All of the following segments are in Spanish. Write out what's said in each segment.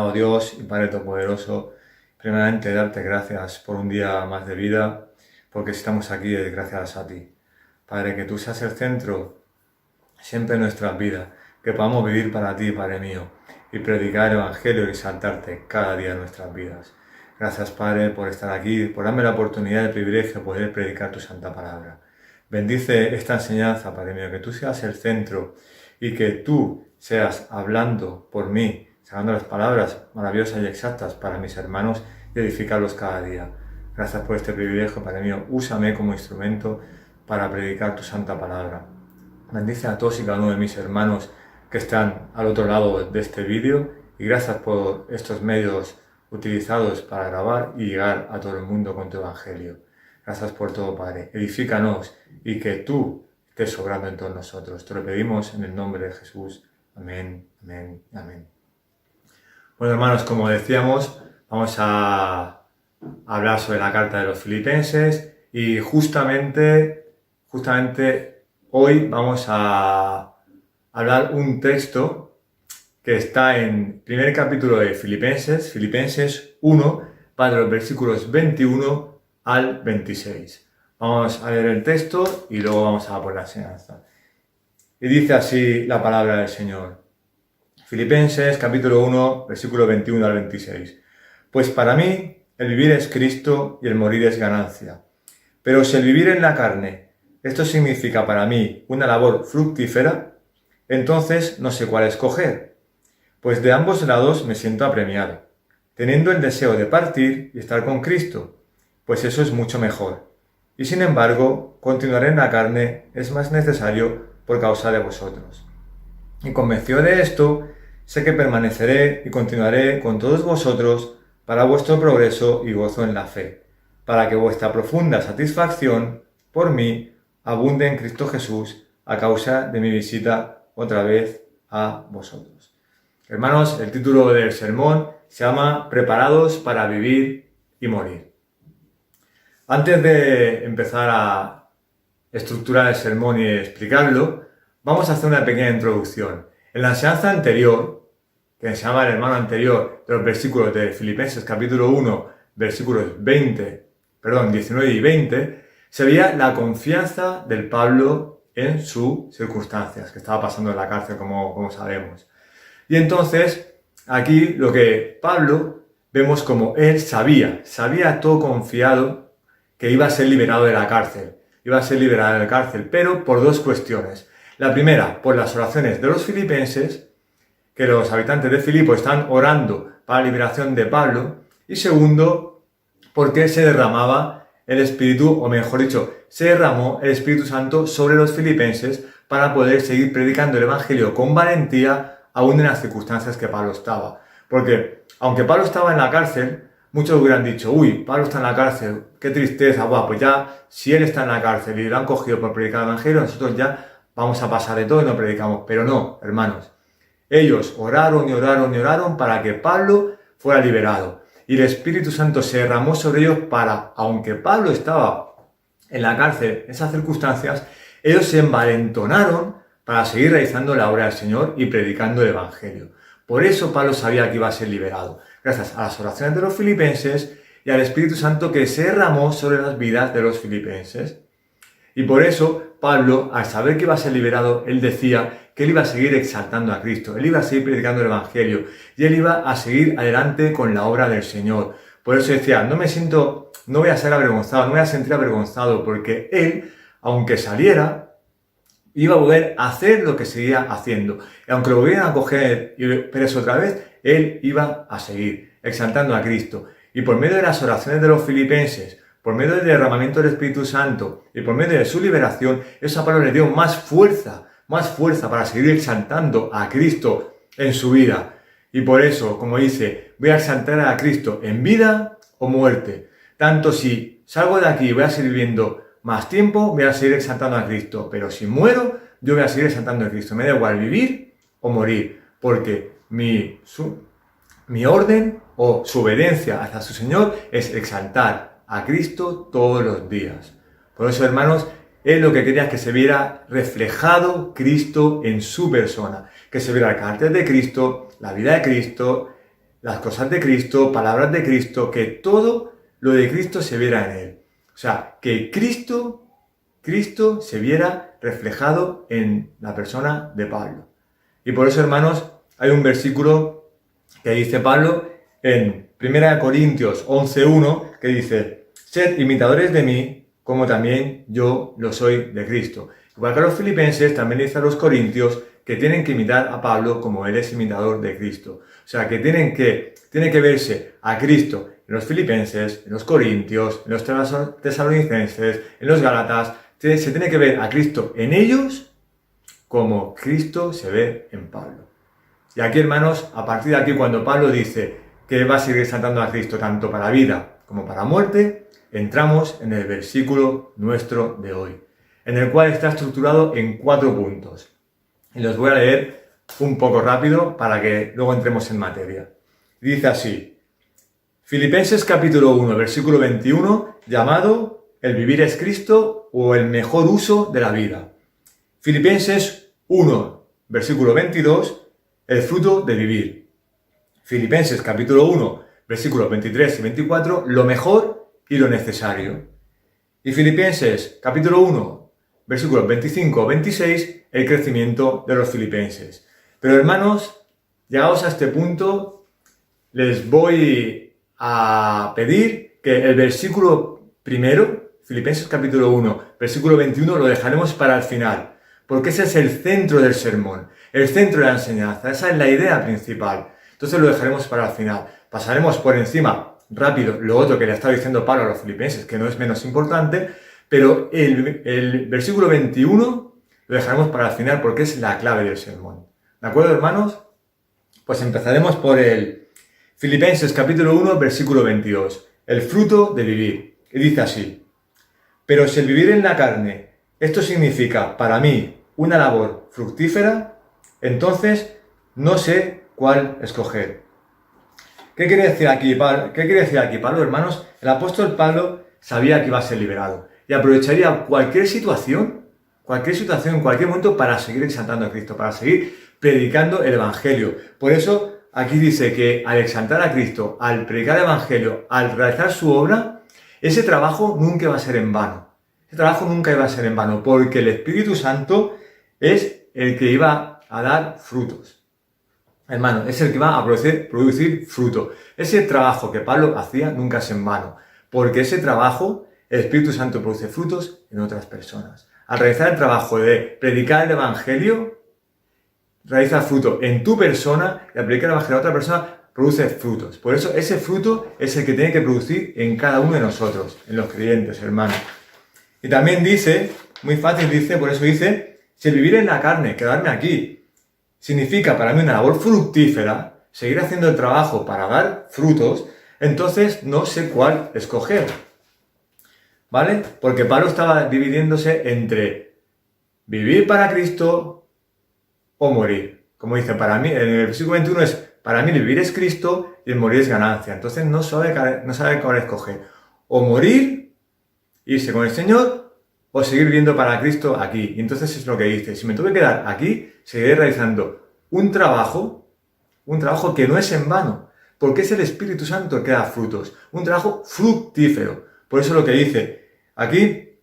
Amado Dios y Padre Todopoderoso, primeramente darte gracias por un día más de vida, porque estamos aquí gracias a ti. Padre, que tú seas el centro siempre en nuestras vidas, que podamos vivir para ti, Padre mío, y predicar el Evangelio y exaltarte cada día en nuestras vidas. Gracias, Padre, por estar aquí, por darme la oportunidad y el privilegio de poder predicar tu santa palabra. Bendice esta enseñanza, Padre mío, que tú seas el centro y que tú seas hablando por mí, sacando las palabras maravillosas y exactas para mis hermanos y edificarlos cada día. Gracias por este privilegio, Padre mío. Úsame como instrumento para predicar tu santa palabra. Bendice a todos y cada uno de mis hermanos que están al otro lado de este vídeo y gracias por estos medios utilizados para grabar y llegar a todo el mundo con tu evangelio. Gracias por todo, Padre. Edifícanos y que tú estés sobrando en todos nosotros. Te lo pedimos en el nombre de Jesús. Amén, amén, amén. Bueno, hermanos, como decíamos, vamos a hablar sobre la carta de los Filipenses y justamente hoy vamos a hablar un texto que está en el primer capítulo de Filipenses 1, para los versículos 21 al 26. Vamos a leer el texto y luego vamos a por la enseñanza. Y dice así la palabra del Señor. Filipenses capítulo 1, versículo 21 al 26. Pues para mí el vivir es Cristo y el morir es ganancia. Pero si el vivir en la carne, esto significa para mí una labor fructífera, entonces no sé cuál escoger. Pues de ambos lados me siento apremiado, teniendo el deseo de partir y estar con Cristo, pues eso es mucho mejor. Y sin embargo, continuar en la carne es más necesario por causa de vosotros. Y convencido de esto, sé que permaneceré y continuaré con todos vosotros para vuestro progreso y gozo en la fe, para que vuestra profunda satisfacción por mí abunde en Cristo Jesús a causa de mi visita otra vez a vosotros. Hermanos, el título del sermón se llama Preparados para vivir y morir. Antes de empezar a estructurar el sermón y explicarlo, vamos a hacer una pequeña introducción. En la enseñanza anterior, que enseñaba el hermano anterior de los versículos de Filipenses capítulo 1, versículos 19 y 20, se veía la confianza del Pablo en sus circunstancias, que estaba pasando en la cárcel, como sabemos. Y entonces, aquí lo que Pablo vemos como él sabía todo confiado que iba a ser liberado de la cárcel. Iba a ser liberado de la cárcel, pero por dos cuestiones. La primera, por las oraciones de los filipenses, que los habitantes de Filipo están orando para la liberación de Pablo. Y segundo, porque se derramaba el Espíritu, o mejor dicho, se derramó el Espíritu Santo sobre los filipenses para poder seguir predicando el Evangelio con valentía, aún en las circunstancias que Pablo estaba. Porque, aunque Pablo estaba en la cárcel, muchos hubieran dicho, uy, Pablo está en la cárcel, qué tristeza, pues ya, si él está en la cárcel y lo han cogido por predicar el Evangelio, nosotros ya vamos a pasar de todo y no predicamos. Pero no, hermanos, ellos oraron y oraron y oraron para que Pablo fuera liberado. Y el Espíritu Santo se derramó sobre ellos para, aunque Pablo estaba en la cárcel en esas circunstancias, ellos se envalentonaron para seguir realizando la obra del Señor y predicando el Evangelio. Por eso Pablo sabía que iba a ser liberado, gracias a las oraciones de los filipenses y al Espíritu Santo que se derramó sobre las vidas de los filipenses. Y por eso Pablo, al saber que iba a ser liberado, él decía que él iba a seguir exaltando a Cristo, él iba a seguir predicando el Evangelio y él iba a seguir adelante con la obra del Señor. Por eso decía, no voy a ser avergonzado, no voy a sentir avergonzado, porque él, aunque saliera, iba a poder hacer lo que seguía haciendo. Y aunque lo volvieran a coger y preso otra vez, él iba a seguir exaltando a Cristo. Y por medio de las oraciones de los filipenses, por medio del derramamiento del Espíritu Santo y por medio de su liberación, esa palabra le dio más fuerza para seguir exaltando a Cristo en su vida. Y por eso, como dice, voy a exaltar a Cristo en vida o muerte. Tanto si salgo de aquí y voy a seguir viviendo más tiempo, voy a seguir exaltando a Cristo. Pero si muero, yo voy a seguir exaltando a Cristo. Me da igual vivir o morir, porque mi orden o su obediencia hacia su Señor es exaltar a Cristo todos los días. Por eso, hermanos, él lo que quería es que se viera reflejado Cristo en su persona, que se viera el carácter de Cristo, la vida de Cristo, las cosas de Cristo, palabras de Cristo, que todo lo de Cristo se viera en él. O sea, que Cristo se viera reflejado en la persona de Pablo. Y por eso, hermanos, hay un versículo que dice Pablo en 1 Corintios 11:1, que dice: sed imitadores de mí, como también yo lo soy de Cristo. Igual que a los filipenses, también dice a los corintios que tienen que imitar a Pablo como él es imitador de Cristo. O sea, que tiene que verse a Cristo en los filipenses, en los corintios, en los tesalonicenses, en los gálatas. Se tiene que ver a Cristo en ellos como Cristo se ve en Pablo. Y aquí, hermanos, a partir de aquí, cuando Pablo dice que va a seguir exaltando a Cristo tanto para vida como para muerte, entramos en el versículo nuestro de hoy, en el cual está estructurado en 4 puntos. Y los voy a leer un poco rápido para que luego entremos en materia. Dice así: Filipenses capítulo 1, versículo 21, llamado el vivir es Cristo o el mejor uso de la vida. Filipenses 1, versículo 22, el fruto de vivir. Filipenses capítulo 1, versículos 23 y 24, lo mejor y lo necesario. Y Filipenses capítulo 1, versículos 25-26, el crecimiento de los filipenses. Pero hermanos, llegados a este punto, les voy a pedir que el versículo primero, Filipenses capítulo 1, versículo 21, lo dejaremos para el final, porque ese es el centro del sermón, el centro de la enseñanza, esa es la idea principal. Entonces lo dejaremos para el final. Pasaremos por encima rápido lo otro que le está diciendo Pablo a los filipenses, que no es menos importante, pero el versículo 21 lo dejaremos para el final porque es la clave del sermón. ¿De acuerdo, hermanos? Pues empezaremos por el Filipenses capítulo 1, versículo 22, el fruto de vivir. Y dice así: pero si el vivir en la carne, esto significa para mí una labor fructífera, entonces no sé cuál escoger. ¿Qué quiere decir aquí Pablo, hermanos? El apóstol Pablo sabía que iba a ser liberado y aprovecharía cualquier situación, en cualquier momento para seguir exaltando a Cristo, para seguir predicando el Evangelio. Por eso aquí dice que al exaltar a Cristo, al predicar el Evangelio, al realizar su obra, ese trabajo nunca va a ser en vano. Ese trabajo nunca iba a ser en vano, porque el Espíritu Santo es el que iba a dar frutos. Hermano, es el que va a producir fruto. Ese trabajo que Pablo hacía nunca es en vano, porque ese trabajo, el Espíritu Santo produce frutos en otras personas. Al realizar el trabajo de predicar el Evangelio, realiza fruto en tu persona, y al predicar el Evangelio a otra persona, produce frutos. Por eso ese fruto es el que tiene que producir en cada uno de nosotros, en los creyentes, hermano. Y también dice, muy fácil dice, por eso dice, si el vivir en la carne, quedarme aquí, significa para mí una labor fructífera, seguir haciendo el trabajo para dar frutos, entonces no sé cuál escoger. ¿Vale? Porque Pablo estaba dividiéndose entre vivir para Cristo o morir. Como dice, para mí, en el versículo 21 es, para mí el vivir es Cristo y el morir es ganancia. Entonces no sabe cuál escoger. O morir, irse con el Señor, o seguir viviendo para Cristo aquí. Y entonces es lo que dice: si me tuve que quedar aquí, seguiré realizando un trabajo que no es en vano, porque es el Espíritu Santo el que da frutos, un trabajo fructífero. Por eso lo que dice aquí,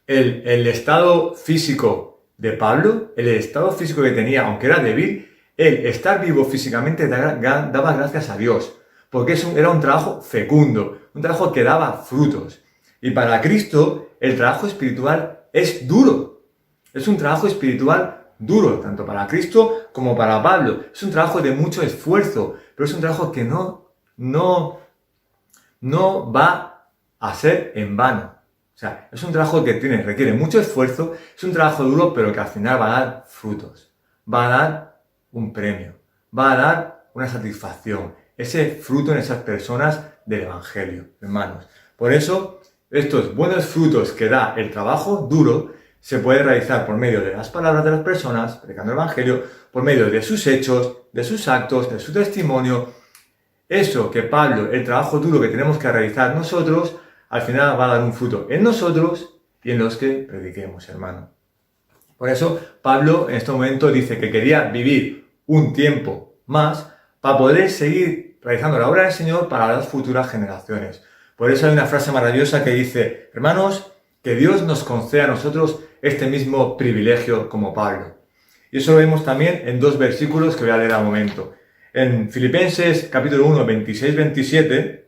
el estado físico de Pablo, el estado físico que tenía, aunque era débil, el estar vivo físicamente daba gracias a Dios, porque era un trabajo fecundo, un trabajo que daba frutos. Y para Cristo, el trabajo espiritual es duro. Es un trabajo espiritual duro, tanto para Cristo como para Pablo. Es un trabajo de mucho esfuerzo, pero es un trabajo que no va a ser en vano. O sea, es un trabajo que requiere mucho esfuerzo, es un trabajo duro, pero que al final va a dar frutos. Va a dar un premio, va a dar una satisfacción, ese fruto en esas personas del Evangelio, hermanos. Por eso, estos buenos frutos que da el trabajo duro se puede realizar por medio de las palabras de las personas, predicando el Evangelio, por medio de sus hechos, de sus actos, de su testimonio. Eso que Pablo, el trabajo duro que tenemos que realizar nosotros, al final va a dar un fruto en nosotros y en los que prediquemos, hermano. Por eso Pablo en este momento dice que quería vivir un tiempo más para poder seguir realizando la obra del Señor para las futuras generaciones. Por eso hay una frase maravillosa que dice: hermanos, que Dios nos conceda a nosotros este mismo privilegio como Pablo. Y eso lo vemos también en 2 versículos que voy a leer al momento. En Filipenses capítulo 1, 26-27,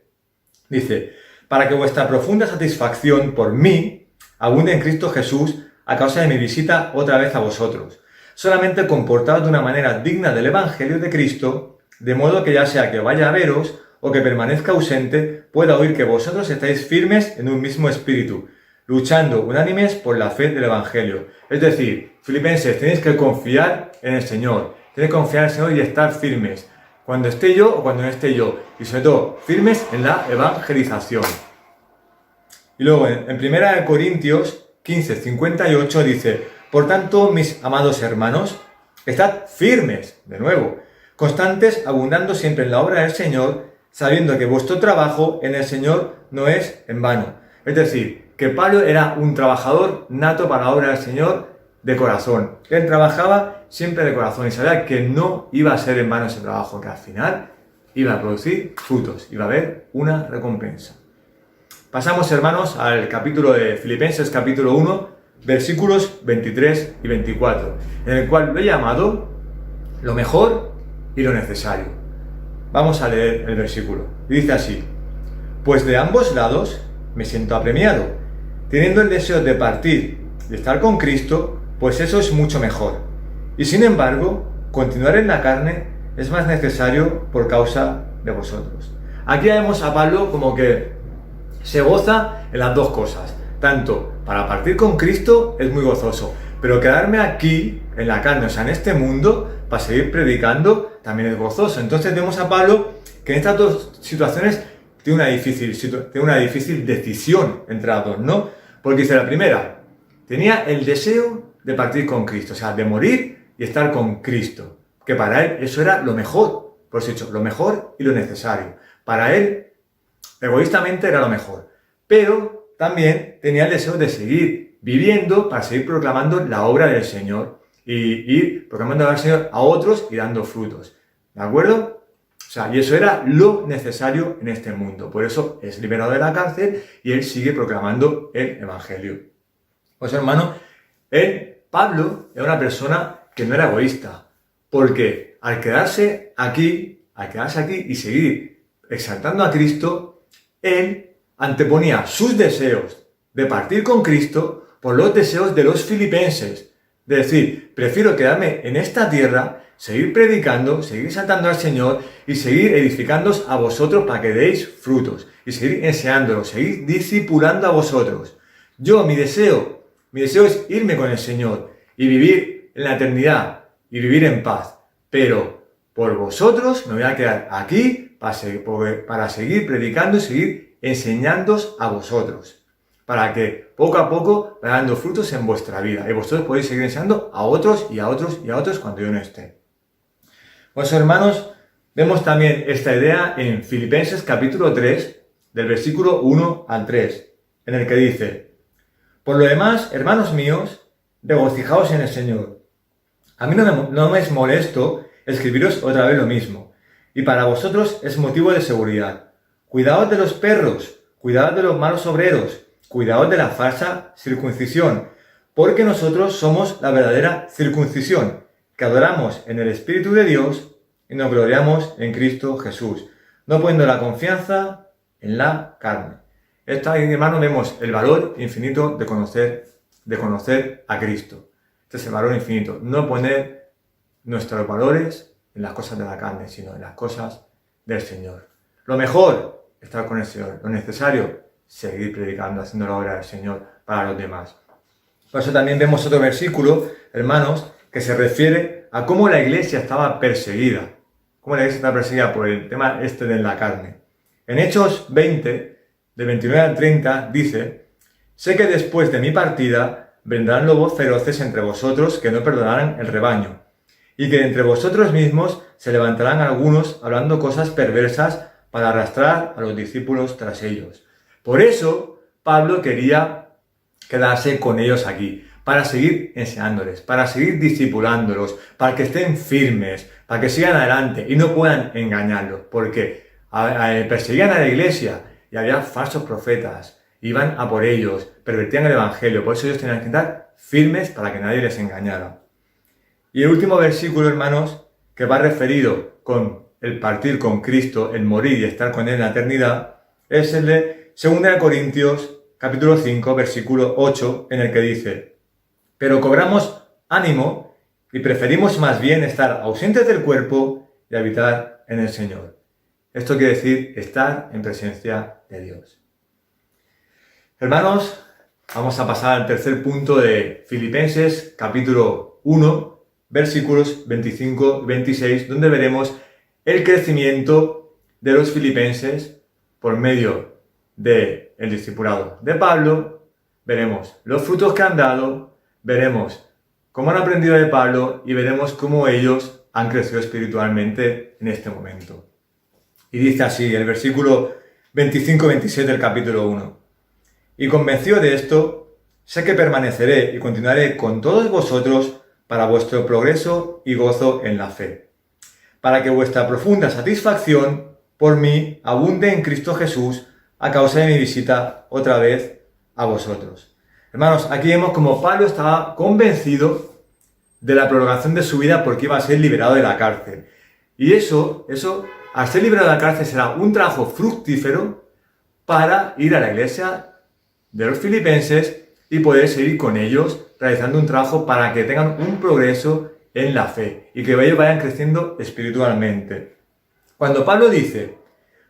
dice: para que vuestra profunda satisfacción por mí abunde en Cristo Jesús a causa de mi visita otra vez a vosotros. Solamente comportaos de una manera digna del Evangelio de Cristo, de modo que ya sea que vaya a veros o que permanezca ausente, pueda oír que vosotros estáis firmes en un mismo espíritu, luchando unánimes por la fe del Evangelio. Es decir, filipenses, tenéis que confiar en el Señor, tenéis que confiar en el Señor y estar firmes, cuando esté yo o cuando no esté yo, y sobre todo, firmes en la evangelización. Y luego, en 1 Corintios 15, 58 dice: por tanto, mis amados hermanos, estad firmes, de nuevo, constantes, abundando siempre en la obra del Señor, sabiendo que vuestro trabajo en el Señor no es en vano. Es decir, que Pablo era un trabajador nato para la obra del Señor de corazón. Él trabajaba siempre de corazón y sabía que no iba a ser en vano ese trabajo, que al final iba a producir frutos, iba a haber una recompensa. Pasamos, hermanos, al capítulo de Filipenses, capítulo 1, versículos 23 y 24, en el cual lo he llamado lo mejor y lo necesario. Vamos a leer el versículo. Dice así: pues de ambos lados me siento apremiado, teniendo el deseo de partir y estar con Cristo, pues eso es mucho mejor. Y sin embargo, continuar en la carne es más necesario por causa de vosotros. Aquí vemos a Pablo como que se goza en las dos cosas. Tanto para partir con Cristo es muy gozoso, pero quedarme aquí en la carne, o sea, en este mundo, para seguir predicando, también es gozoso. Entonces vemos a Pablo que en estas dos situaciones tiene una difícil decisión entre las dos, ¿no? Porque dice la primera, tenía el deseo de partir con Cristo, o sea, de morir y estar con Cristo, que para él eso era lo mejor, por eso he dicho, lo mejor y lo necesario. Para él, egoístamente, era lo mejor, pero también tenía el deseo de seguir viviendo para seguir proclamando la obra del Señor y ir proclamando al Señor a otros y dando frutos, ¿de acuerdo? O sea, y eso era lo necesario en este mundo. Por eso es liberado de la cárcel y él sigue proclamando el Evangelio. Pues hermano, Pablo, era una persona que no era egoísta, porque al quedarse aquí y seguir exaltando a Cristo, él anteponía sus deseos de partir con Cristo por los deseos de los filipenses. De decir, prefiero quedarme en esta tierra, seguir predicando, seguir exaltando al Señor y seguir edificándoos a vosotros para que deis frutos y seguir enseñándolos, seguir discipulando a vosotros. Mi deseo es irme con el Señor y vivir en la eternidad y vivir en paz. Pero por vosotros me voy a quedar aquí para seguir predicando y seguir enseñándoos a vosotros, para que poco a poco vaya dando frutos en vuestra vida y vosotros podéis seguir enseñando a otros y a otros y a otros cuando yo no esté. Pues hermanos, vemos también esta idea en Filipenses capítulo 3, del versículo 1 al 3, en el que dice: por lo demás, hermanos míos, regocijaos en el Señor. A mí no me es molesto escribiros otra vez lo mismo, y para vosotros es motivo de seguridad. Cuidaos de los perros, cuidaos de los malos obreros, cuidaos de la falsa circuncisión, porque nosotros somos la verdadera circuncisión, que adoramos en el Espíritu de Dios y nos gloriamos en Cristo Jesús, no poniendo la confianza en la carne. Esta, hermano, vemos el valor infinito de conocer a Cristo. Este es el valor infinito, no poner nuestros valores en las cosas de la carne, sino en las cosas del Señor. Lo mejor, estar con el Señor. Lo necesario, seguir predicando, haciendo la obra del Señor para los demás. Por eso también vemos otro versículo, hermanos, que se refiere a cómo la iglesia estaba perseguida. Cómo la iglesia estaba perseguida por el tema de la carne. En Hechos 20, de 29 al 30, dice: sé que después de mi partida vendrán lobos feroces entre vosotros que no perdonarán el rebaño, y que entre vosotros mismos se levantarán algunos hablando cosas perversas para arrastrar a los discípulos tras ellos. Por eso Pablo quería quedarse con ellos aquí, para seguir enseñándoles, para seguir discipulándolos, para que estén firmes, para que sigan adelante y no puedan engañarlos, porque perseguían a la iglesia y había falsos profetas, iban a por ellos, pervertían el evangelio, por eso ellos tenían que estar firmes para que nadie les engañara. Y el último versículo, hermanos, que va referido con el partir con Cristo, el morir y estar con Él en la eternidad, es el de 2 Corintios, capítulo 5, versículo 8, en el que dice: pero cobramos ánimo y preferimos más bien estar ausentes del cuerpo y habitar en el Señor. Esto quiere decir estar en presencia de Dios. Hermanos, vamos a pasar al tercer punto de Filipenses, capítulo 1, versículos 25 y 26, donde veremos el crecimiento de los filipenses por medio del discipulado de Pablo. Veremos los frutos que han dado, veremos cómo han aprendido de Pablo y veremos cómo ellos han crecido espiritualmente en este momento. Y dice así, el versículo 25-27 del capítulo 1. Y convencido de esto, sé que permaneceré y continuaré con todos vosotros para vuestro progreso y gozo en la fe, para que vuestra profunda satisfacción por mí abunde en Cristo Jesús a causa de mi visita otra vez a vosotros. Hermanos, aquí vemos como Pablo estaba convencido de la prolongación de su vida porque iba a ser liberado de la cárcel. Y eso, al ser liberado de la cárcel, será un trabajo fructífero para ir a la iglesia de los filipenses y poder seguir con ellos realizando un trabajo para que tengan un progreso en la fe y que ellos vayan creciendo espiritualmente. Cuando Pablo dice,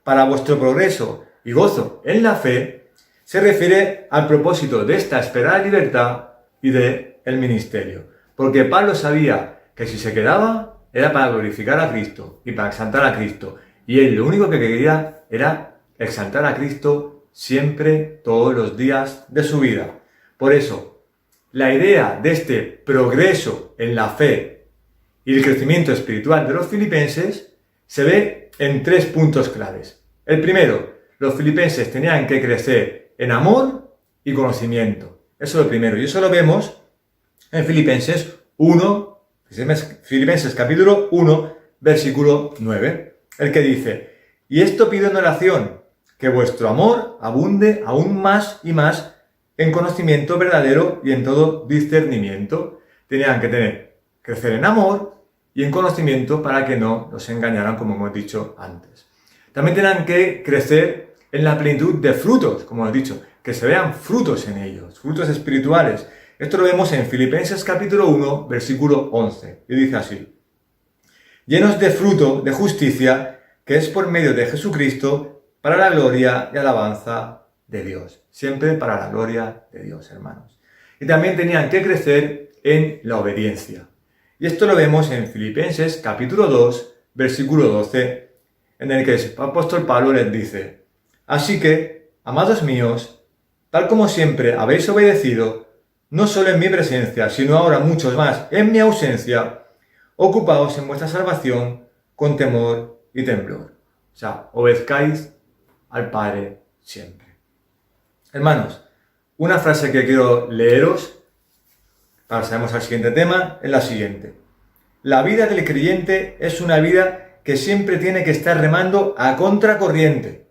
para vuestro progreso y gozo en la fe, se refiere al propósito de esta esperada libertad y del ministerio. Porque Pablo sabía que si se quedaba era para glorificar a Cristo y para exaltar a Cristo. Y él lo único que quería era exaltar a Cristo siempre, todos los días de su vida. Por eso, la idea de este progreso en la fe y el crecimiento espiritual de los filipenses se ve en 3 puntos claves. El primero, los filipenses tenían que crecer en amor y conocimiento. Eso es lo primero. Y eso lo vemos en Filipenses 1, Filipenses capítulo 1, versículo 9, el que dice: y esto pido en oración, que vuestro amor abunde aún más y más en conocimiento verdadero y en todo discernimiento. Tenían que crecer en amor y en conocimiento para que no los engañaran, como hemos dicho antes. También tenían que crecer en la plenitud de frutos, como hemos dicho, que se vean frutos en ellos, frutos espirituales. Esto lo vemos en Filipenses capítulo 1, versículo 11, y dice así: llenos de fruto de justicia, que es por medio de Jesucristo, para la gloria y alabanza de Dios. Siempre para la gloria de Dios, hermanos. Y también tenían que crecer en la obediencia. Y esto lo vemos en Filipenses capítulo 2, versículo 12, en el que el apóstol Pablo les dice: así que, amados míos, tal como siempre habéis obedecido, no solo en mi presencia, sino ahora muchos más en mi ausencia, ocupaos en vuestra salvación con temor y temblor. O sea, obedezcáis al Padre siempre. Hermanos, una frase que quiero leeros, pasemos al siguiente tema, es la siguiente. La vida del creyente es una vida que siempre tiene que estar remando a contracorriente.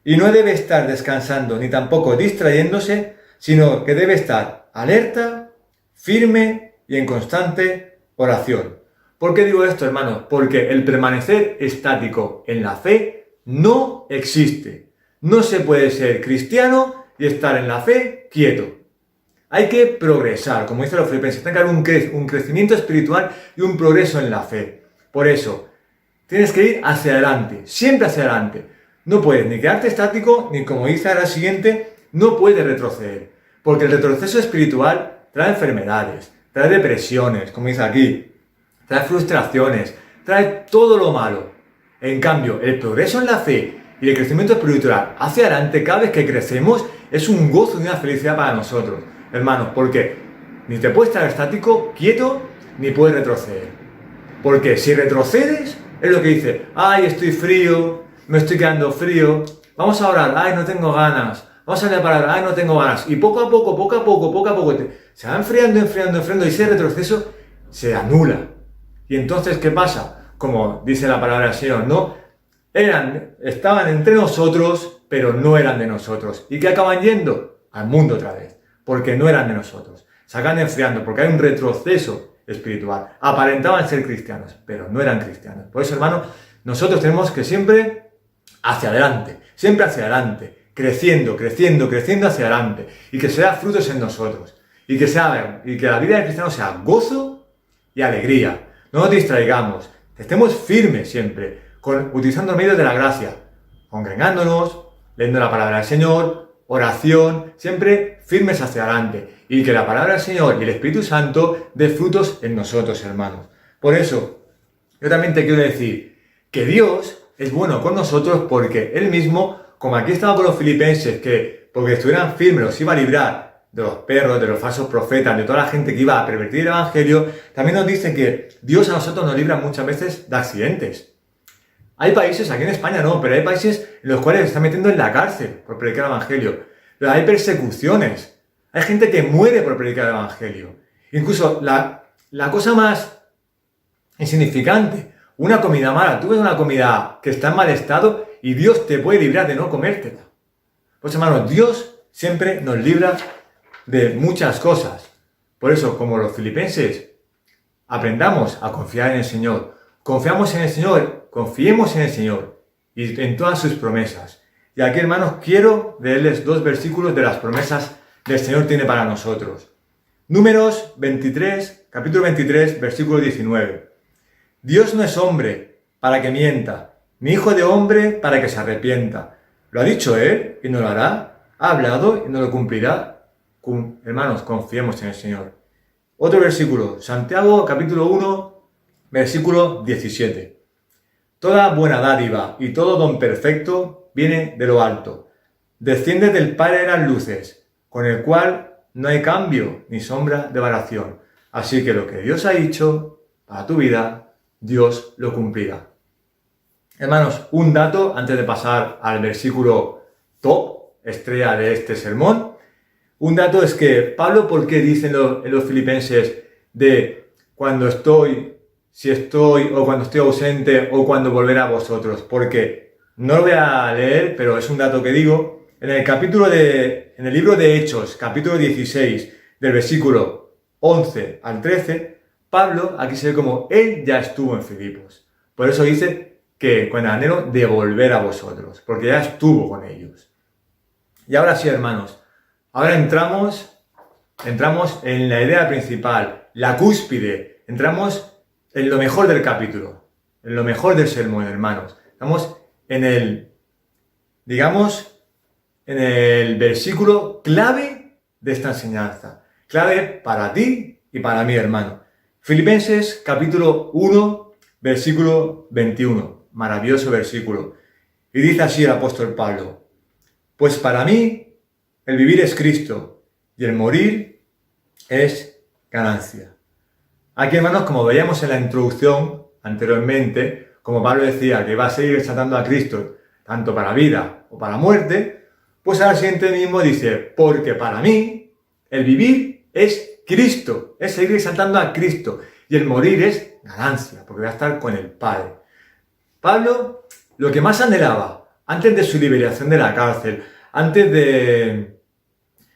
Y no debe estar descansando ni tampoco distrayéndose, sino que debe estar alerta, firme y en constante oración. ¿Por qué digo esto, hermanos? Porque el permanecer estático en la fe no existe. No se puede ser cristiano y estar en la fe quieto. Hay que progresar, como dicen los filipenses, tiene que haber un crecimiento espiritual y un progreso en la fe. Por eso, tienes que ir hacia adelante, siempre hacia adelante. No puedes ni quedarte estático, ni como dice ahora siguiente, no puedes retroceder. Porque el retroceso espiritual trae enfermedades, trae depresiones, como dice aquí, trae frustraciones, trae todo lo malo. En cambio, el progreso en la fe y el crecimiento espiritual hacia adelante, cada vez que crecemos, es un gozo y una felicidad para nosotros, hermanos, porque ni te puedes estar estático, quieto, ni puedes retroceder. Porque si retrocedes, es lo que dice: ay, estoy frío, me estoy quedando frío, vamos a orar, ay, no tengo ganas, vamos a leer la palabra, ay, no tengo ganas. Y poco a poco, se va enfriando y ese retroceso se anula. Y entonces, ¿qué pasa? Como dice la palabra del Señor, ¿no? estaban entre nosotros, pero no eran de nosotros. ¿Y qué acaban yendo? Al mundo otra vez, porque no eran de nosotros. Se acaban enfriando, porque hay un retroceso espiritual. Aparentaban ser cristianos, pero no eran cristianos. Por eso, hermano, nosotros tenemos que siempre hacia adelante, creciendo, creciendo, creciendo hacia adelante, y que sea frutos en nosotros, y que la vida del cristiano sea gozo y alegría. No nos distraigamos, estemos firmes siempre, utilizando los medios de la gracia, congregándonos, leyendo la palabra del Señor, oración, siempre firmes hacia adelante, y que la palabra del Señor y el Espíritu Santo dé frutos en nosotros, hermanos. Por eso, yo también te quiero decir que Dios es bueno con nosotros porque Él mismo, como aquí estaba con los filipenses, que porque estuvieran firmes los iba a librar de los perros, de los falsos profetas, de toda la gente que iba a pervertir el Evangelio, también nos dice que Dios a nosotros nos libra muchas veces de accidentes. Hay países, aquí en España no, pero hay países en los cuales se están metiendo en la cárcel por predicar el Evangelio. Pero hay persecuciones. Hay gente que muere por predicar el Evangelio. Incluso la cosa más insignificante, una comida mala. Tú ves una comida que está en mal estado y Dios te puede librar de no comértela. Pues hermanos, Dios siempre nos libra de muchas cosas. Por eso, como los filipenses, aprendamos a confiar en el Señor. Confiamos en el Señor, confiemos en el Señor y en todas sus promesas. Y aquí, hermanos, quiero leerles 2 versículos de las promesas que el Señor tiene para nosotros. Números 23, capítulo 23, versículo 19. Dios no es hombre para que mienta, ni hijo de hombre para que se arrepienta. Lo ha dicho Él y no lo hará. Ha hablado y no lo cumplirá. Hermanos, confiemos en el Señor. Otro versículo, Santiago capítulo 1, versículo 17. Toda buena dádiva y todo don perfecto viene de lo alto. Desciende del Padre de las luces, con el cual no hay cambio ni sombra de variación. Así que lo que Dios ha dicho para tu vida, Dios lo cumplirá. Hermanos, un dato antes de pasar al versículo top, estrella de este sermón. Un dato es que Pablo, ¿por qué dice en los filipenses de cuando estoy, si estoy, o cuando estoy ausente, o cuando volveré a vosotros? Porque no lo voy a leer, pero es un dato que digo. En el libro de Hechos, capítulo 16, del versículo 11 al 13, Pablo, aquí se ve como él ya estuvo en Filipos. Por eso dice que con el anhelo de volver a vosotros, porque ya estuvo con ellos. Y ahora sí, hermanos, ahora entramos en la idea principal, la cúspide, entramos en lo mejor del capítulo, en lo mejor del sermón, hermanos. Estamos en el versículo clave de esta enseñanza, clave para ti y para mí, hermano. Filipenses capítulo 1, versículo 21, maravilloso versículo. Y dice así el apóstol Pablo: pues para mí el vivir es Cristo y el morir es ganancia. Aquí, hermanos, como veíamos en la introducción anteriormente, como Pablo decía que va a seguir exaltando a Cristo tanto para vida o para muerte, pues al siguiente mismo dice: porque para mí el vivir es Cristo, es seguir exaltando a Cristo, y el morir es ganancia, porque voy a estar con el Padre. Pablo, lo que más anhelaba antes de su liberación de la cárcel, antes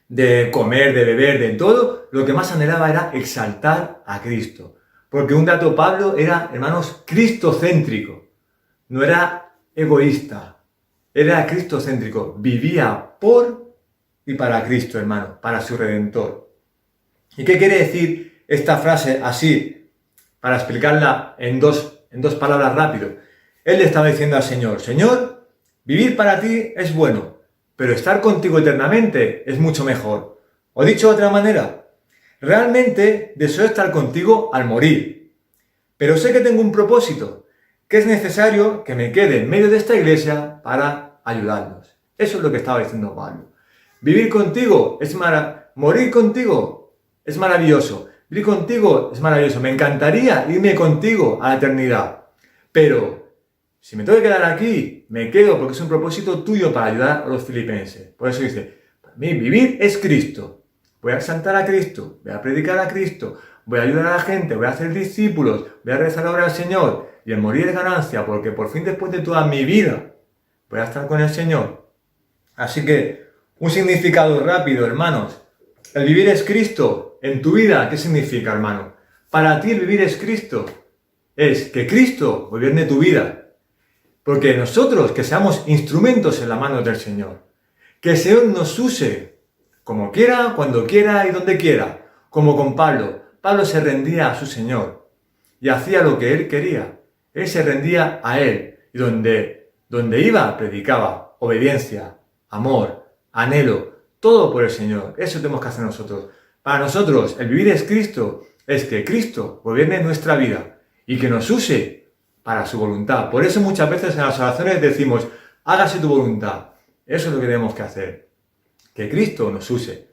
de comer, de beber, de todo, lo que más anhelaba era exaltar a Cristo. Porque un dato, Pablo era, hermanos, cristocéntrico. No era egoísta, era cristocéntrico. Vivía por y para Cristo, hermano, para su Redentor. ¿Y qué quiere decir esta frase así? Para explicarla en dos palabras rápido. Él le estaba diciendo al Señor: Señor, vivir para ti es bueno, pero estar contigo eternamente es mucho mejor. O dicho de otra manera, realmente deseo estar contigo al morir, pero sé que tengo un propósito, que es necesario que me quede en medio de esta iglesia para ayudarlos. Eso es lo que estaba diciendo Pablo. Vivir contigo es maravilloso, morir contigo es maravilloso, vivir contigo es maravilloso, me encantaría irme contigo a la eternidad, pero si me tengo que quedar aquí, me quedo porque es un propósito tuyo para ayudar a los filipenses. Por eso dice: para mí vivir es Cristo, voy a exaltar a Cristo, voy a predicar a Cristo, voy a ayudar a la gente, voy a hacer discípulos, voy a rezar la obra del Señor, y el morir es ganancia, porque por fin después de toda mi vida voy a estar con el Señor. Así que, un significado rápido, hermanos. El vivir es Cristo en tu vida. ¿Qué significa, hermano? Para ti el vivir es Cristo. Es que Cristo gobierne tu vida. Porque nosotros, que seamos instrumentos en la mano del Señor. Que el Señor nos use como quiera, cuando quiera y donde quiera. Como con Pablo. Pablo se rendía a su Señor y hacía lo que él quería. Él se rendía a Él. Y donde iba, predicaba obediencia, amor, anhelo, todo por el Señor. Eso tenemos que hacer nosotros. Para nosotros, el vivir es Cristo. Es que Cristo gobierne nuestra vida y que nos use para su voluntad. Por eso muchas veces en las oraciones decimos, hágase tu voluntad. Eso es lo que tenemos que hacer. Que Cristo nos use.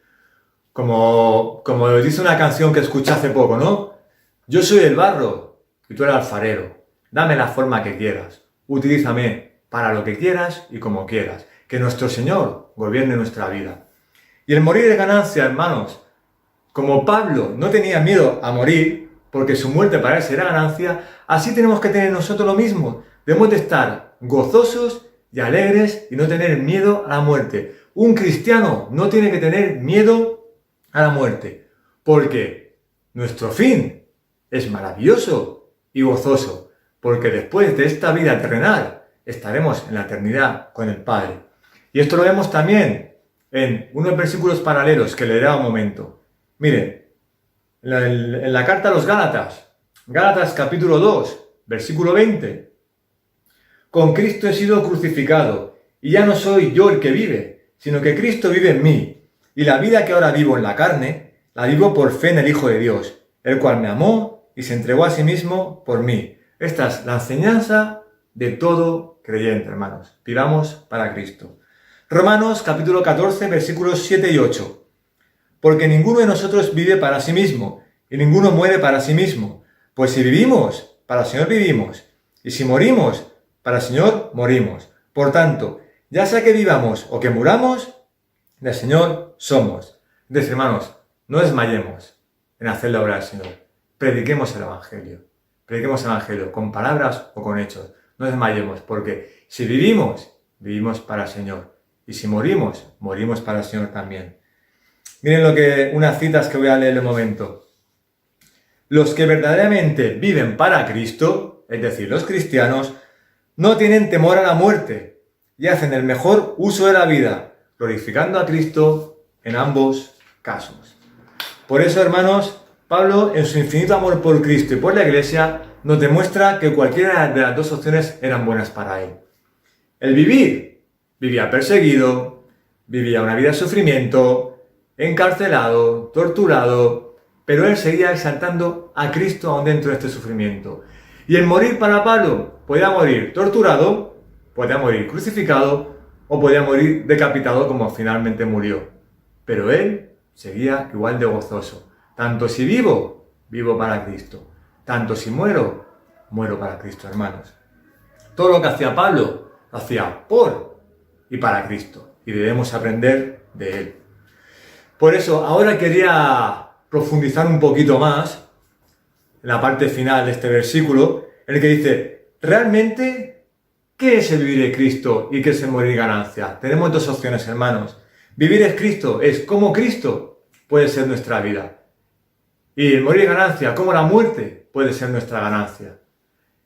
Como dice una canción que escuché hace poco, ¿no? Yo soy el barro y tú eres el alfarero. Dame la forma que quieras. Utilízame para lo que quieras y como quieras. Que nuestro Señor gobierne nuestra vida. Y el morir es ganancia, hermanos. Como Pablo no tenía miedo a morir, porque su muerte para él será ganancia, así tenemos que tener nosotros lo mismo. Debemos de estar gozosos y alegres y no tener miedo a la muerte. Un cristiano no tiene que tener miedo a la muerte, porque nuestro fin es maravilloso y gozoso. Porque después de esta vida terrenal estaremos en la eternidad con el Padre. Y esto lo vemos también en unos versículos paralelos que leeré un momento. Miren, en la carta a los Gálatas, Gálatas capítulo 2, versículo 20. Con Cristo he sido crucificado, y ya no soy yo el que vive, sino que Cristo vive en mí. Y la vida que ahora vivo en la carne, la vivo por fe en el Hijo de Dios, el cual me amó y se entregó a sí mismo por mí. Esta es la enseñanza de todo creyente, hermanos. Vivamos para Cristo. Romanos capítulo 14, versículos 7 y 8. Porque ninguno de nosotros vive para sí mismo, y ninguno muere para sí mismo. Pues si vivimos, para el Señor vivimos, y si morimos, para el Señor morimos. Por tanto, ya sea que vivamos o que muramos, del Señor somos. Entonces, hermanos, no desmayemos en hacer la obra del Señor. Prediquemos el Evangelio. Prediquemos el Evangelio con palabras o con hechos. No desmayemos, porque si vivimos, vivimos para el Señor. Y si morimos, morimos para el Señor también. Miren unas citas que voy a leer en un momento. Los que verdaderamente viven para Cristo, es decir, los cristianos, no tienen temor a la muerte y hacen el mejor uso de la vida, glorificando a Cristo en ambos casos. Por eso, hermanos, Pablo, en su infinito amor por Cristo y por la Iglesia, nos demuestra que cualquiera de las dos opciones eran buenas para él. El vivir, vivía perseguido, vivía una vida de sufrimiento, encarcelado, torturado, pero él seguía exaltando a Cristo aún dentro de este sufrimiento. Y el morir para Pablo, podía morir torturado, podía morir crucificado o podía morir decapitado como finalmente murió. Pero él seguía igual de gozoso. Tanto si vivo, vivo para Cristo. Tanto si muero, muero para Cristo, hermanos. Todo lo que hacía Pablo, lo hacía por y para Cristo. Y debemos aprender de él. Por eso, ahora quería profundizar un poquito más en la parte final de este versículo, en el que dice, realmente, ¿qué es el vivir de Cristo y qué es el morir ganancia? Tenemos dos opciones, hermanos. Vivir es Cristo, es como Cristo puede ser nuestra vida. Y el morir ganancia, como la muerte, puede ser nuestra ganancia.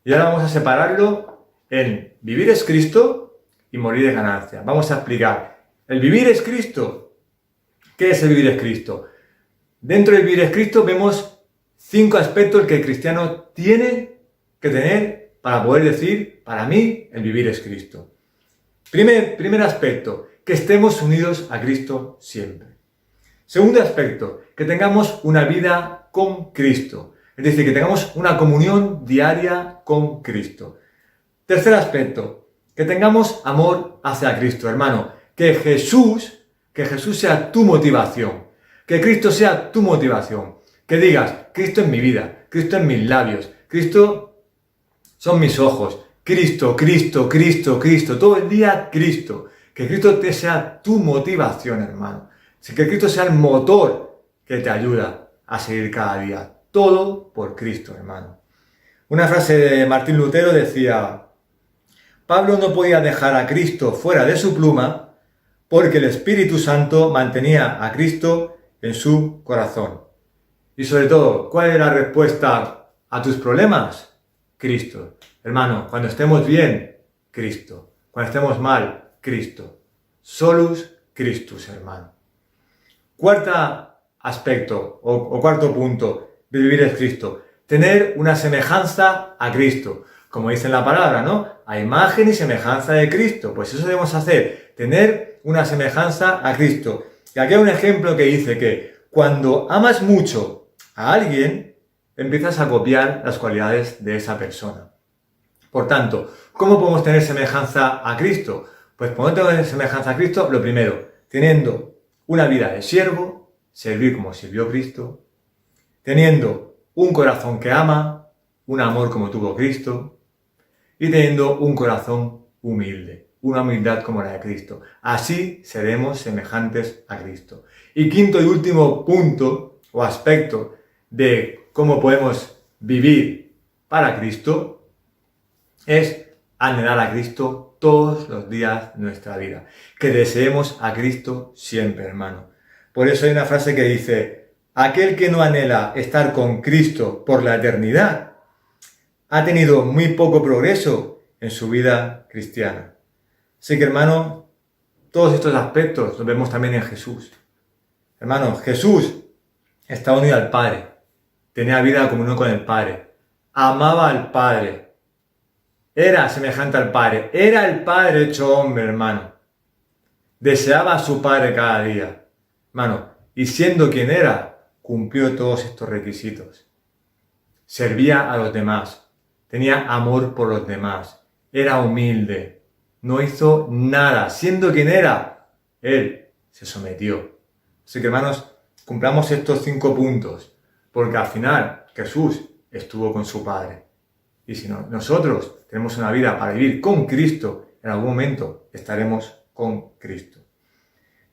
Y ahora vamos a separarlo en vivir es Cristo y morir es ganancia. Vamos a explicar. El vivir es Cristo. ¿Qué es el vivir es Cristo? Dentro del vivir es Cristo vemos 5 aspectos que el cristiano tiene que tener para poder decir, para mí, el vivir es Cristo. Primer aspecto, que estemos unidos a Cristo siempre. Segundo aspecto, que tengamos una vida con Cristo. Es decir, que tengamos una comunión diaria con Cristo. Tercer aspecto, que tengamos amor hacia Cristo, hermano. Que Jesús sea tu motivación. Que Cristo sea tu motivación. Que digas, Cristo es mi vida, Cristo en mis labios, Cristo son mis ojos. Cristo, Cristo, Cristo, Cristo. Todo el día Cristo. Que Cristo te sea tu motivación, hermano. Que Cristo sea el motor que te ayuda a seguir cada día. Todo por Cristo, hermano. Una frase de Martín Lutero decía: Pablo no podía dejar a Cristo fuera de su pluma porque el Espíritu Santo mantenía a Cristo en su corazón. Y sobre todo, ¿cuál es la respuesta a tus problemas? Cristo. Hermano, cuando estemos bien, Cristo. Cuando estemos mal, Cristo. Solus Christus, hermano. Cuarto aspecto o cuarto punto de vivir es Cristo. Tener una semejanza a Cristo. Como dice en la palabra, ¿no? A imagen y semejanza de Cristo. Pues eso debemos hacer. Tener una semejanza a Cristo. Y aquí hay un ejemplo que dice que cuando amas mucho a alguien, empiezas a copiar las cualidades de esa persona. Por tanto, ¿cómo podemos tener semejanza a Cristo? Pues podemos tener semejanza a Cristo, lo primero, teniendo una vida de siervo, servir como sirvió Cristo, teniendo un corazón que ama, un amor como tuvo Cristo, y teniendo un corazón humilde, una humildad como la de Cristo. Así seremos semejantes a Cristo. Y quinto y último punto o aspecto de cómo podemos vivir para Cristo es anhelar a Cristo todos los días de nuestra vida. Que deseemos a Cristo siempre, hermano. Por eso hay una frase que dice: aquel que no anhela estar con Cristo por la eternidad ha tenido muy poco progreso en su vida cristiana. Así que, hermano, todos estos aspectos los vemos también en Jesús. Hermano, Jesús estaba unido al Padre, tenía vida común con el Padre, amaba al Padre, era semejante al Padre, era el Padre hecho hombre, hermano. Deseaba a su Padre cada día, hermano, y siendo quien era, cumplió todos estos requisitos. Servía a los demás, tenía amor por los demás, era humilde, no hizo nada, siendo quien era, él se sometió. Así que, hermanos, cumplamos estos 5 puntos, porque al final Jesús estuvo con su Padre. Y si no, nosotros tenemos una vida para vivir con Cristo, en algún momento estaremos con Cristo.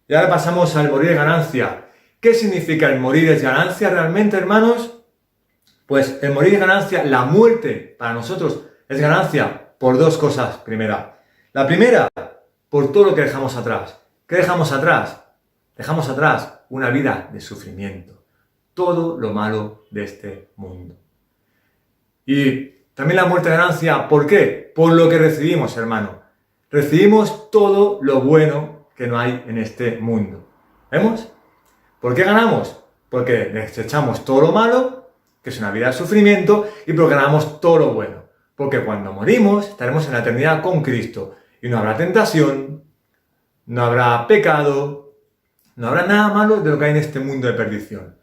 Y ahora pasamos al morir es ganancia. ¿Qué significa el morir es ganancia realmente, hermanos? Pues el morir es ganancia, la muerte para nosotros es ganancia por 2 cosas. La primera, por todo lo que dejamos atrás. ¿Qué dejamos atrás? Dejamos atrás una vida de sufrimiento. Todo lo malo de este mundo. Y también la muerte de ganancia, ¿por qué? Por lo que recibimos, hermano. Recibimos todo lo bueno que no hay en este mundo. ¿Vemos? ¿Por qué ganamos? Porque desechamos todo lo malo, que es una vida de sufrimiento, y porque ganamos todo lo bueno. Porque cuando morimos estaremos en la eternidad con Cristo. Y no habrá tentación, no habrá pecado, no habrá nada malo de lo que hay en este mundo de perdición.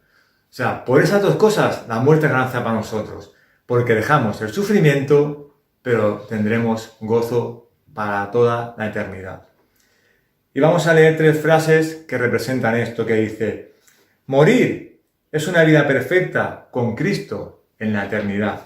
O sea, por esas 2 cosas, la muerte es ganancia para nosotros. Porque dejamos el sufrimiento, pero tendremos gozo para toda la eternidad. Y vamos a leer 3 frases que representan esto, que dice: morir es una vida perfecta con Cristo en la eternidad.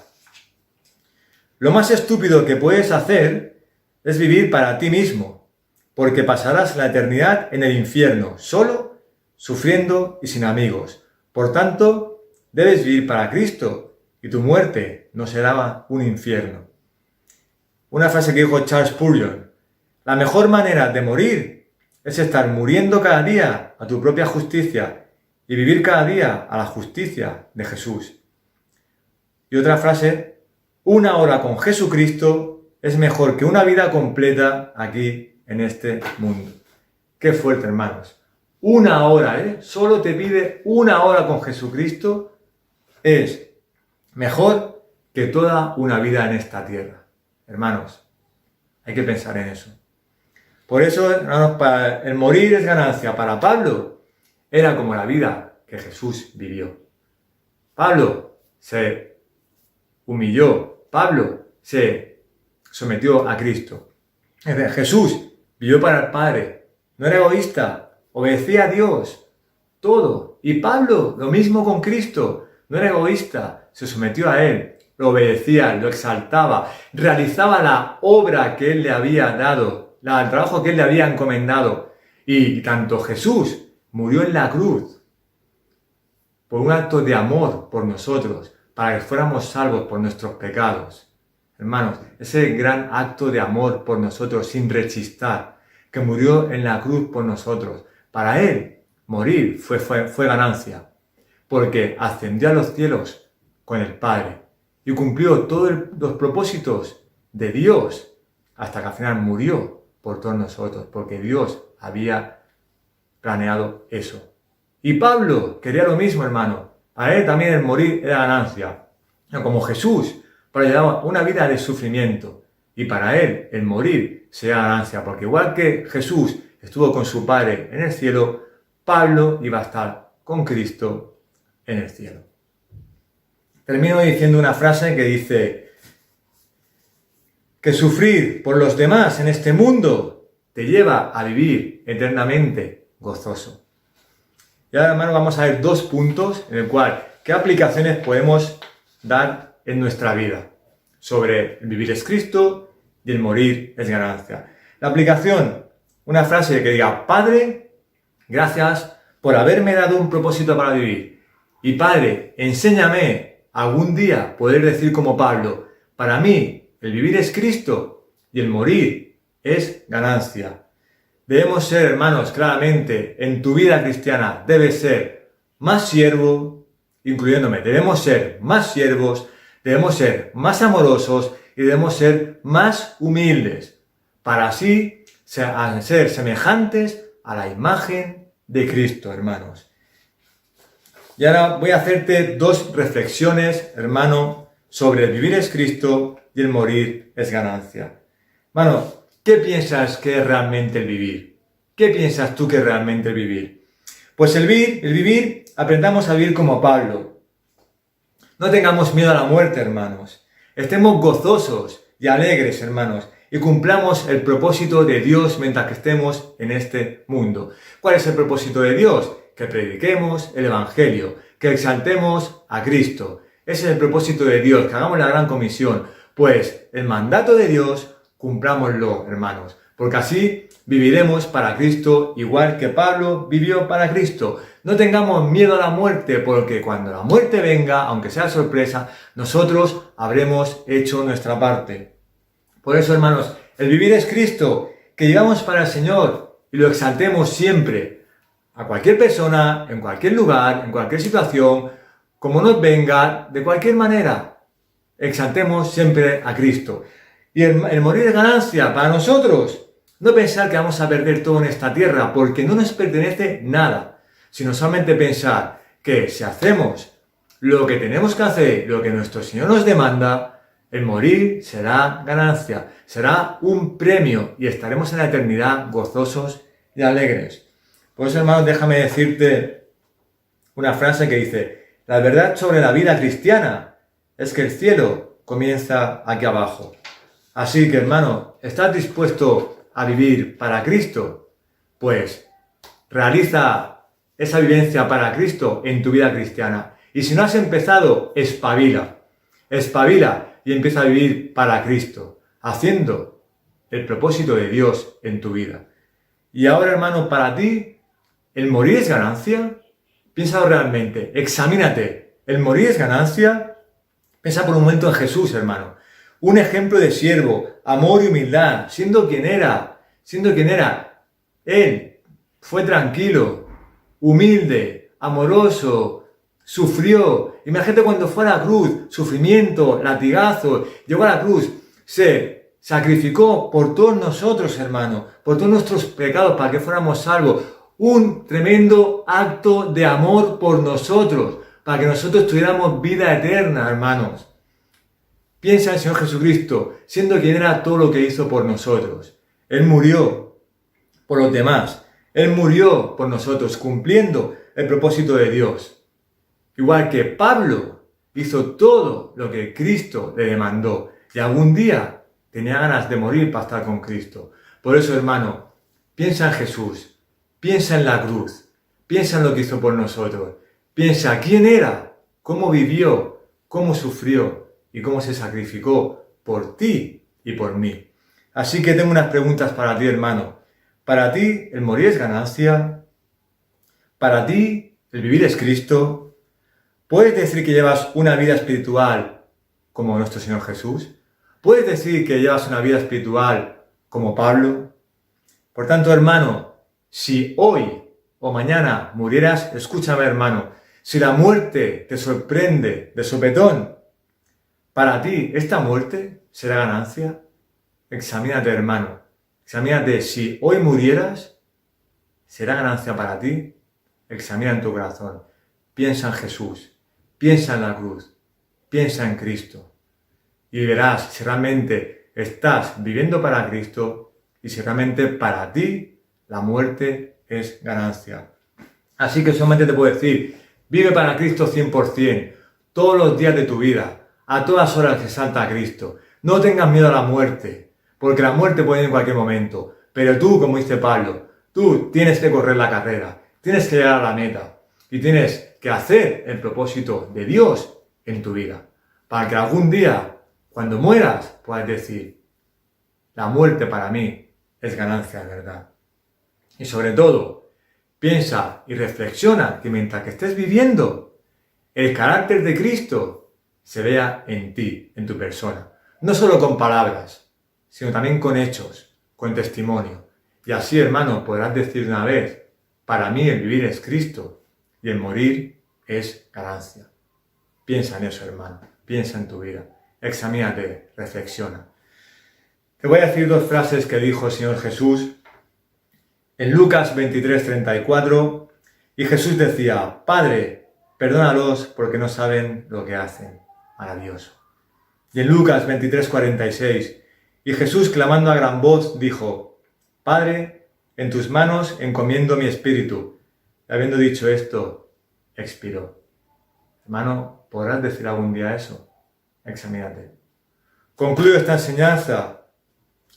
Lo más estúpido que puedes hacer es vivir para ti mismo, porque pasarás la eternidad en el infierno, solo, sufriendo y sin amigos. Por tanto, debes vivir para Cristo, y tu muerte no será un infierno. Una frase que dijo Charles Spurgeon: la mejor manera de morir es estar muriendo cada día a tu propia justicia y vivir cada día a la justicia de Jesús. Y otra frase: una hora con Jesucristo es mejor que una vida completa aquí en este mundo. Qué fuerte, hermanos. Una hora, solo te pide una hora con Jesucristo, es mejor que toda una vida en esta tierra. Hermanos, hay que pensar en eso. Por eso, hermanos, el morir es ganancia. Para Pablo era como la vida que Jesús vivió. Pablo se humilló. Pablo se sometió a Cristo. Jesús vivió para el Padre. No era egoísta. Obedecía a Dios. Todo. Y Pablo, lo mismo con Cristo. No era egoísta, se sometió a Él, lo obedecía, lo exaltaba, realizaba la obra que Él le había dado, el trabajo que Él le había encomendado. Y tanto Jesús murió en la cruz por un acto de amor por nosotros, para que fuéramos salvos por nuestros pecados. Hermanos, ese gran acto de amor por nosotros sin rechistar, que murió en la cruz por nosotros. Para Él, morir fue ganancia, porque ascendió a los cielos con el Padre y cumplió todos los propósitos de Dios, hasta que al final murió por todos nosotros, porque Dios había planeado eso. Y Pablo quería lo mismo, hermano. Para él también el morir era ganancia. Como Jesús, para llevar una vida de sufrimiento. Y para él el morir sería ganancia, porque igual que Jesús estuvo con su Padre en el cielo, Pablo iba a estar con Cristo en el cielo. Termino diciendo una frase que dice que sufrir por los demás en este mundo te lleva a vivir eternamente gozoso. Y ahora, hermano, vamos a ver 2 puntos en el cual qué aplicaciones podemos dar en nuestra vida sobre el vivir es Cristo y el morir es ganancia. La aplicación, una frase que diga: Padre, gracias por haberme dado un propósito para vivir. Y Padre, enséñame algún día poder decir como Pablo: para mí el vivir es Cristo y el morir es ganancia. Debemos ser, hermanos, claramente, en tu vida cristiana debes ser más siervo, incluyéndome, debemos ser más siervos, debemos ser más amorosos y debemos ser más humildes, para así ser semejantes a la imagen de Cristo, hermanos. Y ahora voy a hacerte 2 reflexiones, hermano, sobre el vivir es Cristo y el morir es ganancia. Hermano, ¿qué piensas que es realmente el vivir? ¿Qué piensas tú que es realmente el vivir? Pues el vivir, aprendamos a vivir como Pablo. No tengamos miedo a la muerte, hermanos. Estemos gozosos y alegres, hermanos, y cumplamos el propósito de Dios mientras que estemos en este mundo. ¿Cuál es el propósito de Dios? Que prediquemos el Evangelio, que exaltemos a Cristo. Ese es el propósito de Dios, que hagamos la gran comisión. Pues el mandato de Dios, cumplámoslo, hermanos, porque así viviremos para Cristo igual que Pablo vivió para Cristo. No tengamos miedo a la muerte, porque cuando la muerte venga, aunque sea sorpresa, nosotros habremos hecho nuestra parte. Por eso, hermanos, el vivir es Cristo, que vivamos para el Señor y lo exaltemos siempre, a cualquier persona, en cualquier lugar, en cualquier situación, como nos venga, de cualquier manera. Exaltemos siempre a Cristo. Y el morir es ganancia para nosotros. No pensar que vamos a perder todo en esta tierra, porque no nos pertenece nada, sino solamente pensar que si hacemos lo que tenemos que hacer, lo que nuestro Señor nos demanda, el morir será ganancia, será un premio y estaremos en la eternidad gozosos y alegres. Por eso, hermanos, déjame decirte una frase que dice: la verdad sobre la vida cristiana es que el cielo comienza aquí abajo. Así que, hermano, ¿estás dispuesto a vivir para Cristo? Pues realiza esa vivencia para Cristo en tu vida cristiana. Y si no has empezado, espabila. Espabila y empieza a vivir para Cristo, haciendo el propósito de Dios en tu vida. Y ahora, hermano, para ti, ¿el morir es ganancia? Piénsalo realmente, examínate. ¿El morir es ganancia? Piensa por un momento en Jesús, hermano. Un ejemplo de siervo, amor y humildad, siendo quien era. Él fue tranquilo, humilde, amoroso, sufrió. Imagínate cuando fue a la cruz, sufrimiento, latigazo, llegó a la cruz, se sacrificó por todos nosotros, hermano, por todos nuestros pecados para que fuéramos salvos. Un tremendo acto de amor por nosotros, para que nosotros tuviéramos vida eterna, hermanos. Piensa en el Señor Jesucristo, siendo quien era todo lo que hizo por nosotros. Él murió por los demás. Él murió por nosotros, cumpliendo el propósito de Dios. Igual que Pablo hizo todo lo que Cristo le demandó. Y algún día tenía ganas de morir para estar con Cristo. Por eso, hermano, piensa en Jesús. Piensa en la cruz. Piensa en lo que hizo por nosotros. Piensa quién era, cómo vivió, cómo sufrió y cómo se sacrificó por ti y por mí. Así que tengo unas preguntas para ti, hermano. ¿Para ti el morir es ganancia? ¿Para ti el vivir es Cristo? ¿Puedes decir que llevas una vida espiritual como nuestro Señor Jesús? ¿Puedes decir que llevas una vida espiritual como Pablo? Por tanto, hermano, si hoy o mañana murieras, escúchame, hermano, si la muerte te sorprende de sopetón, para ti esta muerte será ganancia. Examínate, hermano, examínate, si hoy murieras, ¿será ganancia para ti? Examina en tu corazón, piensa en Jesús, piensa en la cruz, piensa en Cristo y verás si realmente estás viviendo para Cristo y si realmente para ti la muerte es ganancia. Así que solamente te puedo decir, vive para Cristo 100%, todos los días de tu vida, a todas horas exalta a Cristo. No tengas miedo a la muerte, porque la muerte puede ir en cualquier momento. Pero tú, como dice Pablo, tú tienes que correr la carrera, tienes que llegar a la meta y tienes que hacer el propósito de Dios en tu vida. Para que algún día, cuando mueras, puedas decir, la muerte para mí es ganancia de verdad. Y sobre todo, piensa y reflexiona que mientras que estés viviendo, el carácter de Cristo se vea en ti, en tu persona. No solo con palabras, sino también con hechos, con testimonio. Y así, hermano, podrás decir una vez, para mí el vivir es Cristo y el morir es ganancia. Piensa en eso, hermano. Piensa en tu vida. Examínate, reflexiona. Te voy a decir dos frases que dijo el Señor Jesús en Lucas 23:34, y Jesús decía, Padre, perdónalos porque no saben lo que hacen. Maravilloso. Y en Lucas 23:46, y Jesús clamando a gran voz dijo, Padre, en tus manos encomiendo mi espíritu. Y habiendo dicho esto, expiró. Hermano, ¿podrás decir algún día eso? Examínate. Concluyo esta enseñanza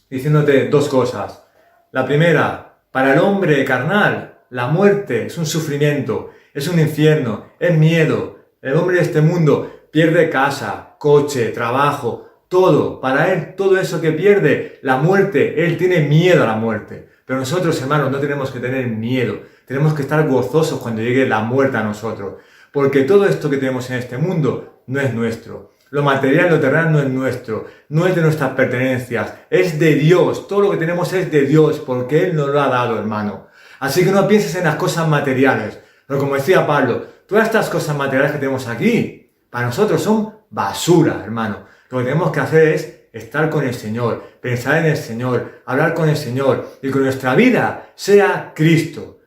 diciéndote dos cosas. La primera, para el hombre carnal, la muerte es un sufrimiento, es un infierno, es miedo. El hombre de este mundo pierde casa, coche, trabajo, todo. Para él, todo eso que pierde, la muerte, él tiene miedo a la muerte. Pero nosotros, hermanos, no tenemos que tener miedo. Tenemos que estar gozosos cuando llegue la muerte a nosotros. Porque todo esto que tenemos en este mundo no es nuestro. Lo material, lo terrenal no es nuestro, no es de nuestras pertenencias, es de Dios. Todo lo que tenemos es de Dios, porque Él nos lo ha dado, hermano. Así que no pienses en las cosas materiales. Pero como decía Pablo, todas estas cosas materiales que tenemos aquí, para nosotros son basura, hermano. Lo que tenemos que hacer es estar con el Señor, pensar en el Señor, hablar con el Señor y que nuestra vida sea Cristo,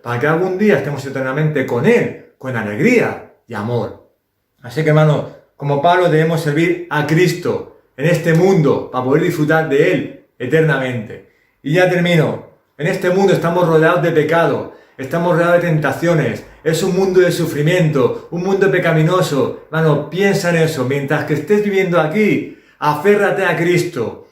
para que algún día estemos eternamente con Él, con alegría y amor. Así que, hermano, como Pablo debemos servir a Cristo en este mundo para poder disfrutar de Él eternamente. Y ya termino. En este mundo estamos rodeados de pecado, estamos rodeados de tentaciones, es un mundo de sufrimiento, un mundo pecaminoso. Hermano, piensa en eso. Mientras que estés viviendo aquí, aférrate a Cristo,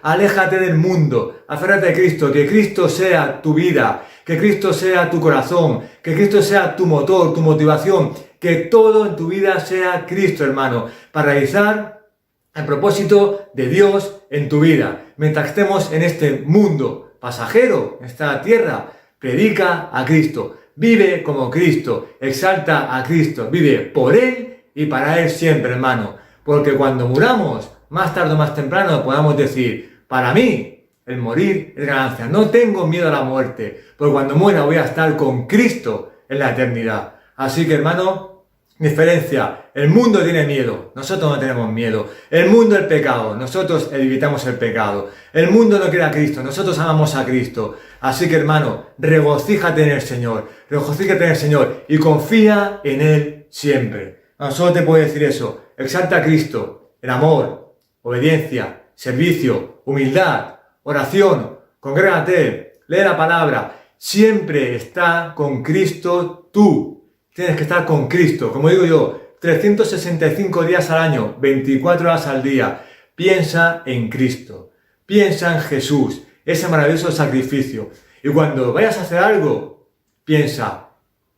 aléjate del mundo, aférrate a Cristo, que Cristo sea tu vida, que Cristo sea tu corazón, que Cristo sea tu motor, tu motivación, que todo en tu vida sea Cristo, hermano, para realizar el propósito de Dios en tu vida. Mientras estemos en este mundo pasajero, en esta tierra, predica a Cristo, vive como Cristo, exalta a Cristo, vive por Él y para Él siempre, hermano. Porque cuando muramos, más tarde o más temprano, podamos decir, para mí, el morir es ganancia. No tengo miedo a la muerte, porque cuando muera voy a estar con Cristo en la eternidad. Así que, hermano, diferencia, el mundo tiene miedo, nosotros no tenemos miedo. El mundo el pecado, nosotros evitamos el pecado. El mundo no quiere a Cristo, nosotros amamos a Cristo. Así que, hermano, regocíjate en el Señor y confía en Él siempre. No solo te puedo decir eso, exalta a Cristo, el amor, obediencia, servicio, humildad, oración, congrégate, lee la palabra. Siempre está con Cristo tú. Tienes que estar con Cristo, como digo yo, 365 días al año, 24 horas al día. Piensa en Cristo, piensa en Jesús, ese maravilloso sacrificio. Y cuando vayas a hacer algo, piensa,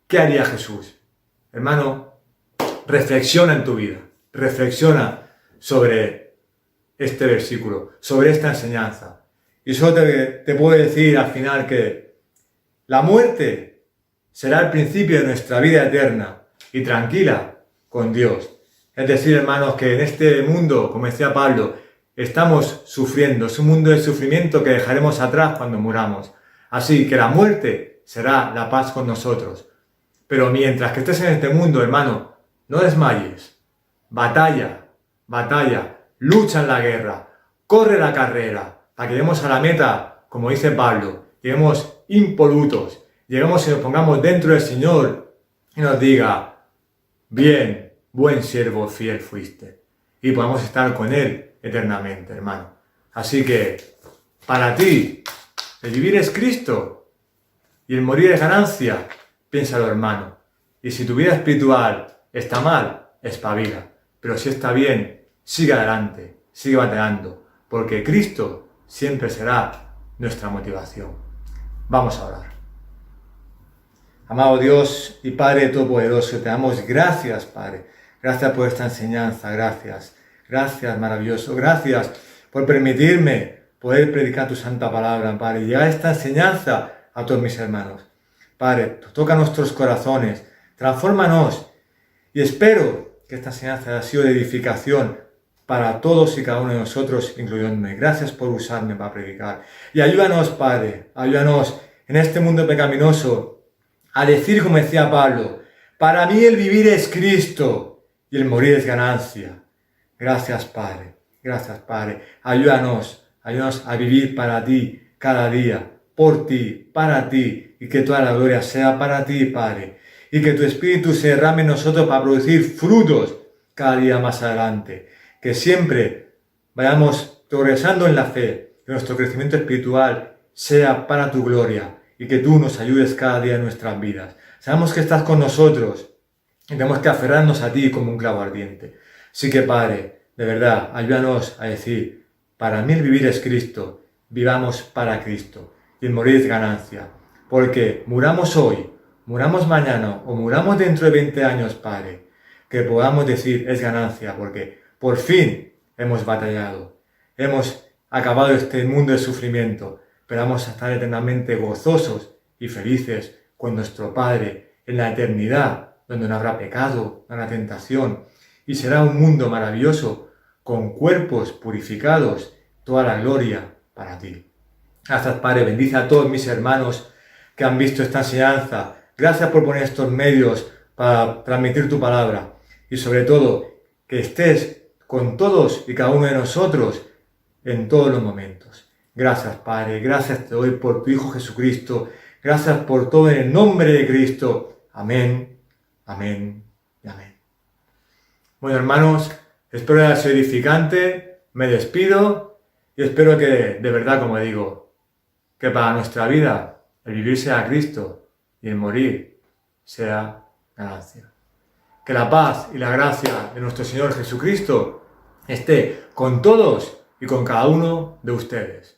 ¿qué haría Jesús? Hermano, reflexiona en tu vida, reflexiona sobre este versículo, sobre esta enseñanza. Y solo te puedo decir al final que la muerte será el principio de nuestra vida eterna y tranquila con Dios. Es decir, hermanos, que en este mundo, como decía Pablo, estamos sufriendo. Es un mundo de sufrimiento que dejaremos atrás cuando muramos. Así que la muerte será la paz con nosotros. Pero mientras que estés en este mundo, hermano, no desmayes. Batalla, batalla, lucha en la guerra, corre la carrera, para que lleguemos a la meta, como dice Pablo, lleguemos impolutos, lleguemos y nos pongamos dentro del Señor y nos diga, bien, buen siervo fiel fuiste. Y podamos estar con Él eternamente, hermano. Así que, para ti, el vivir es Cristo y el morir es ganancia. Piénsalo, hermano. Y si tu vida espiritual está mal, espabila. Pero si está bien, sigue adelante, sigue batallando, porque Cristo siempre será nuestra motivación. Vamos a orar. Amado Dios y Padre Todopoderoso, te damos gracias, Padre. Gracias por esta enseñanza, gracias. Gracias, maravilloso. Gracias por permitirme poder predicar tu santa palabra, Padre. Y llevar esta enseñanza a todos mis hermanos. Padre, toca nuestros corazones, transfórmanos. Y espero que esta enseñanza haya sido de edificación para todos y cada uno de nosotros, incluyéndome. Gracias por usarme para predicar. Y ayúdanos, Padre, ayúdanos en este mundo pecaminoso a decir, como decía Pablo, para mí el vivir es Cristo y el morir es ganancia. Gracias, Padre. Gracias, Padre. Ayúdanos a vivir para ti cada día, por ti, para ti, y que toda la gloria sea para ti, Padre. Y que tu Espíritu se derrame en nosotros para producir frutos cada día más adelante. Que siempre vayamos progresando en la fe, que nuestro crecimiento espiritual sea para tu gloria y que tú nos ayudes cada día en nuestras vidas. Sabemos que estás con nosotros y tenemos que aferrarnos a ti como un clavo ardiente. Así que, Padre, de verdad, ayúdanos a decir, para mí el vivir es Cristo, vivamos para Cristo y el morir es ganancia. Porque muramos hoy, muramos mañana o muramos dentro de 20 años, Padre, que podamos decir es ganancia, porque por fin hemos batallado, hemos acabado este mundo de sufrimiento, pero vamos a estar eternamente gozosos y felices con nuestro Padre en la eternidad, donde no habrá pecado, no habrá tentación, y será un mundo maravilloso con cuerpos purificados, toda la gloria para ti. Gracias, Padre, bendice a todos mis hermanos que han visto esta enseñanza. Gracias por poner estos medios para transmitir tu palabra. Y sobre todo, que estés con todos y cada uno de nosotros en todos los momentos. Gracias, Padre. Gracias te doy por tu Hijo Jesucristo. Gracias por todo en el nombre de Cristo. Amén, amén y amén. Bueno, hermanos, espero que haya sido edificante. Me despido y espero que, de verdad, como digo, que para nuestra vida el vivir sea Cristo y el morir sea ganancia. Que la paz y la gracia de nuestro Señor Jesucristo esté con todos y con cada uno de ustedes.